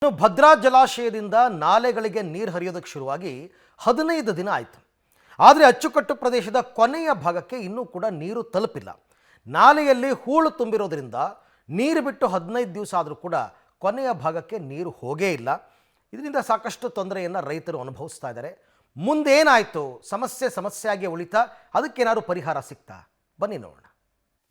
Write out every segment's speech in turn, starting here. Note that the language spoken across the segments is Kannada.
ಭದ್ರಾ ಜಲಾಶಯದಿಂದ ನಾಲೆಗಳಿಗೆ ನೀರು ಹರಿಯೋದಕ್ಕೆ ಶುರುವಾಗಿ 15 ದಿನ ಆಯಿತು. ಆದರೆ ಅಚ್ಚುಕಟ್ಟು ಪ್ರದೇಶದ ಕೊನೆಯ ಭಾಗಕ್ಕೆ ಇನ್ನೂ ಕೂಡ ನೀರು ತಲುಪಿಲ್ಲ. ನಾಲೆಯಲ್ಲಿ ಹೂಳು ತುಂಬಿರೋದ್ರಿಂದ ನೀರು ಬಿಟ್ಟು 15 ದಿವಸ ಆದರೂ ಕೂಡ ಕೊನೆಯ ಭಾಗಕ್ಕೆ ನೀರು ಹೋಗೇ ಇಲ್ಲ. ಇದರಿಂದ ಸಾಕಷ್ಟು ತೊಂದರೆಯನ್ನು ರೈತರು ಅನುಭವಿಸ್ತಾ ಇದ್ದಾರೆ. ಮುಂದೇನಾಯಿತು? ಸಮಸ್ಯೆಯಾಗಿ ಉಳಿತಾ? ಅದಕ್ಕೇನಾದ್ರು ಪರಿಹಾರ ಸಿಗ್ತಾ? ಬನ್ನಿ ನೋಡೋಣ.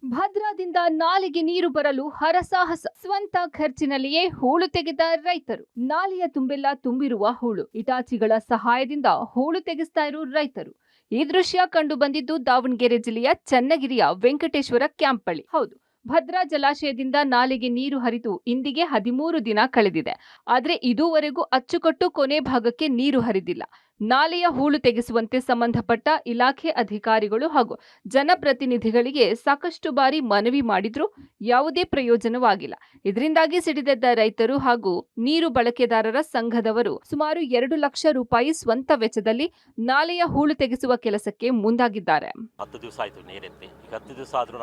ಭದ್ರಾದಿಂದ ನಾಲೆಗೆ ನೀರು ಬರಲು ಹರಸಾಹಸ. ಸ್ವಂತ ಖರ್ಚಿನಲ್ಲಿಯೇ ಹೂಳು ತೆಗೆದ ರೈತರು. ನಾಲೆಯ ತುಂಬೆಲ್ಲ ತುಂಬಿರುವ ಹೂಳು. ಇಟಾಚಿಗಳ ಸಹಾಯದಿಂದ ಹೂಳು ತೆಗೆಸ್ತಾ ಇರೋ ರೈತರು. ಈ ದೃಶ್ಯ ಕಂಡು ಬಂದಿದ್ದು ದಾವಣಗೆರೆ ಜಿಲ್ಲೆಯ ಚನ್ನಗಿರಿಯ ವೆಂಕಟೇಶ್ವರ ಕ್ಯಾಂಪ್ ಬಳಿ. ಹೌದು, ಭದ್ರಾ ಜಲಾಶಯದಿಂದ ನಾಲೆಗೆ ನೀರು ಹರಿದು ಇಂದಿಗೆ 13 ದಿನ ಕಳೆದಿದೆ. ಆದರೆ ಇದುವರೆಗೂ ಅಚ್ಚುಕಟ್ಟು ಕೊನೆ ಭಾಗಕ್ಕೆ ನೀರು ಹರಿದಿಲ್ಲ. ನಾಲೆಯ ಹೂಳು ತೆಗೆಸುವಂತೆ ಸಂಬಂಧಪಟ್ಟ ಇಲಾಖೆ ಅಧಿಕಾರಿಗಳು ಹಾಗೂ ಜನಪ್ರತಿನಿಧಿಗಳಿಗೆ ಸಾಕಷ್ಟು ಬಾರಿ ಮನವಿ ಮಾಡಿದ್ರೂ ಯಾವುದೇ ಪ್ರಯೋಜನವಾಗಿಲ್ಲ. ಇದರಿಂದಾಗಿ ಸಿಡಿದೆದ್ದ ರೈತರು ಹಾಗೂ ನೀರು ಬಳಕೆದಾರರ ಸಂಘದವರು ಸುಮಾರು 2 ಲಕ್ಷ ರೂಪಾಯಿ ಸ್ವಂತ ವೆಚ್ಚದಲ್ಲಿ ನಾಲೆಯ ಹೂಳು ತೆಗೆಸುವ ಕೆಲಸಕ್ಕೆ ಮುಂದಾಗಿದ್ದಾರೆ. 10 ದಿವಸ ಆಯಿತು ನೀರೆತ್ತಿ. ಈಗ 10 ದಿವಸ ಆದರೂ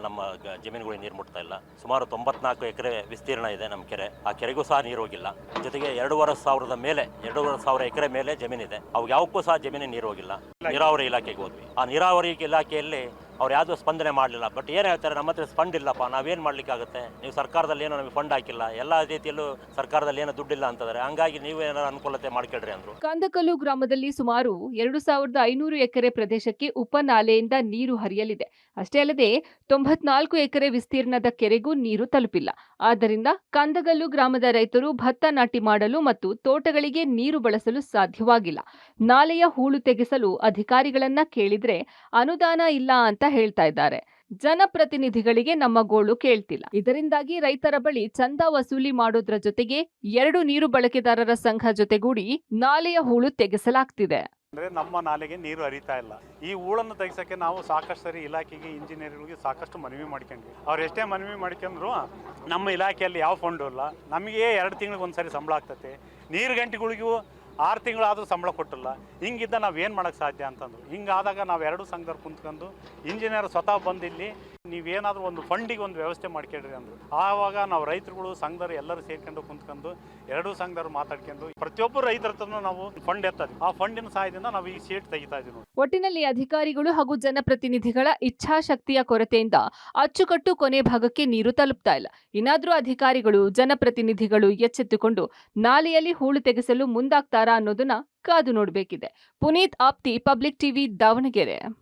ನಮ್ಮ ಜಮೀನುಗಳಿಗೆ ನೀರು ಮುಟ್ತಾ ಇಲ್ಲ. ಸುಮಾರು 94 ಎಕರೆ ವಿಸ್ತೀರ್ಣ ಇದೆ ನಮ್ಮ ಕೆರೆ. ಆ ಕೆರೆಗೂ ಸಹ ನೀರು ಹೋಗಿಲ್ಲ. ಜೊತೆಗೆ 2,500 ಎಕರೆ ಮೇಲೆ ಜಮೀನಿದೆ. ಅವು ಯಾವಕ್ಕೂ ಸಹ ಜಮೀನಿಗೆ ನೀರು ಹೋಗಿಲ್ಲ. ನೀರಾವರಿ ಇಲಾಖೆಗೆ ಹೋದ್ವಿ. ಆ ನೀರಾವರಿ ಇಲಾಖೆಯಲ್ಲಿ ಅವ್ರು ಯಾವುದೂ ಸ್ಪಂದನೆ ಮಾಡಲಿಲ್ಲ. ಬಟ್ ಏನು ಹೇಳ್ತಾರೆ, ನಮ್ಮ ಹತ್ರ ಫಂಡ್ ಇಲ್ಲಪ್ಪ, ನಾವೇನು ಮಾಡ್ಲಿಕ್ಕಾಗುತ್ತೆ, ನೀವು ಸರ್ಕಾರದಲ್ಲಿ ಏನೋ ನಮಗೆ ಫಂಡ್ ಹಾಕಿಲ್ಲ, ಎಲ್ಲ ರೀತಿಯಲ್ಲೂ ಸರ್ಕಾರದಲ್ಲಿ ಏನೋ ದುಡ್ಡಿಲ್ಲ ಅಂತಂದರೆ, ಹಂಗಾಗಿ ನೀವು ಏನಾರು ಅನುಕೂಲತೆ ಮಾಡ್ಕೊಳ್ರಿ ಅಂದರು. ಕಂದಕಲ್ಲು ಗ್ರಾಮದಲ್ಲಿ ಸುಮಾರು 2,500 ಎಕರೆ ಪ್ರದೇಶಕ್ಕೆ ಉಪನಾಲೆಯಿಂದ ನೀರು ಹರಿಯಲಿದೆ. ಅಷ್ಟೇ ಅಲ್ಲದೆ 94 ಎಕರೆ ವಿಸ್ತೀರ್ಣದ ಕೆರೆಗೂ ನೀರು ತಲುಪಿಲ್ಲ. ಆದ್ದರಿಂದ ಕಂದಗಲ್ಲು ಗ್ರಾಮದ ರೈತರು ಭತ್ತ ನಾಟಿ ಮಾಡಲು ಮತ್ತು ತೋಟಗಳಿಗೆ ನೀರು ಬಳಸಲು ಸಾಧ್ಯವಾಗಿಲ್ಲ. ನಾಲೆಯ ಹೂಳು ತೆಗೆಸಲು ಅಧಿಕಾರಿಗಳನ್ನ ಕೇಳಿದ್ರೆ ಅನುದಾನ ಇಲ್ಲ ಅಂತ ಹೇಳ್ತಾ ಇದ್ದಾರೆ. ಜನಪ್ರತಿನಿಧಿಗಳಿಗೆ ನಮ್ಮ ಗೋಳು ಕೇಳ್ತಿಲ್ಲ. ಇದರಿಂದಾಗಿ ರೈತರ ಬಳಿ ಚಂದ ವಸೂಲಿ ಮಾಡೋದ್ರ ಜೊತೆಗೆ 2 ನೀರು ಬಳಕೆದಾರರ ಸಂಘ ಜೊತೆಗೂಡಿ ನಾಲೆಯ ಹೂಳು ತೆಗೆಸಲಾಗ್ತಿದೆ. ಅಂದ್ರೆ ನಮ್ಮ ನಾಲೆಗೆ ನೀರು ಹರಿತಾ ಇಲ್ಲ. ಈ ಹೂಳನ್ನು ತೆಗೆಸಕ್ಕೆ ನಾವು ಸಾಕಷ್ಟು ಸರಿ ಇಲಾಖೆಗೆ, ಇಂಜಿನಿಯರ್ಗಳಿಗೆ ಸಾಕಷ್ಟು ಮನವಿ ಮಾಡ್ಕೊಂಡ್ವಿ. ಅವ್ರು ಎಷ್ಟೇ ಮನವಿ ಮಾಡ್ಕೊಂಡ್ರು ನಮ್ಮ ಇಲಾಖೆಯಲ್ಲಿ ಯಾವ ಫಂಡು ಇಲ್ಲ. ನಮಗೆ 2 ತಿಂಗಳಿಗೆ ಒಂದ್ಸರಿ ಸಂಬಳ ಆಗ್ತೈತೆ. ನೀರು ಗಂಟೆಗಳಿಗೂ 6 ತಿಂಗಳಾದರೂ ಸಂಬಳ ಕೊಟ್ಟಿಲ್ಲ. ಹಿಂಗಿದ್ದ ನಾವು ಏನು ಮಾಡೋಕ್ಕೆ ಸಾಧ್ಯ ಅಂತಂದ್ರು. ಹಿಂಗಾದಾಗ ನಾವು 2 ಸಂಘದವ್ರು ಕುಂತ್ಕೊಂಡು ಇಂಜಿನಿಯರ್ ಸ್ವತಃ ಬಂದಿಲ್ಲಿ ನೀವೇನಾದರೂ ಒಂದು ಫಂಡಿಗೆ ಒಂದು ವ್ಯವಸ್ಥೆ ಮಾಡ್ಕೊಳ್ರಿ ಅಂದರು. ಆವಾಗ ನಾವು ರೈತರುಗಳು ಸಂಘದವ್ರು ಎಲ್ಲರೂ ಸೇರ್ಕೊಂಡು ಕುಂತ್ಕೊಂಡು 2 ಸಂಘದವ್ರು ಮಾತಾಡ್ಕೊಂಡು ಪ್ರತಿಯೊಬ್ಬರು ರೈತರ ಹತ್ರನೂ ನಾವು ಫಂಡ್ ಎತ್ತದ್ವಿ. ಆ ಫಂಡಿನ ಸಹಾಯದಿಂದ ನಾವು ಈ ಸೀಟ್ ತೆಗಿತಾ ಇದ್ದೀವಿ. ಒಟ್ಟಿನಲ್ಲಿ ಅಧಿಕಾರಿಗಳು ಹಾಗೂ ಜನಪ್ರತಿನಿಧಿಗಳ ಇಚ್ಛಾಶಕ್ತಿಯ ಕೊರತೆಯಿಂದ ಅಚ್ಚುಕಟ್ಟು ಕೊನೆ ಭಾಗಕ್ಕೆ ನೀರು ತಲುಪ್ತಾ ಇಲ್ಲ. ಇನ್ನಾದ್ರೂ ಅಧಿಕಾರಿಗಳು, ಜನಪ್ರತಿನಿಧಿಗಳು ಎಚ್ಚೆತ್ತುಕೊಂಡು ನಾಲೆಯಲ್ಲಿ ಹೂಳು ತೆಗೆಸಲು ಮುಂದಾಗ್ತಾರಾ ಅನ್ನೋದನ್ನ ಕಾದು ನೋಡಬೇಕಿದೆ. ಪುನೀತ್ ಆಪ್ತಿ, ಪಬ್ಲಿಕ್ ಟಿವಿ, ದಾವಣಗೆರೆ.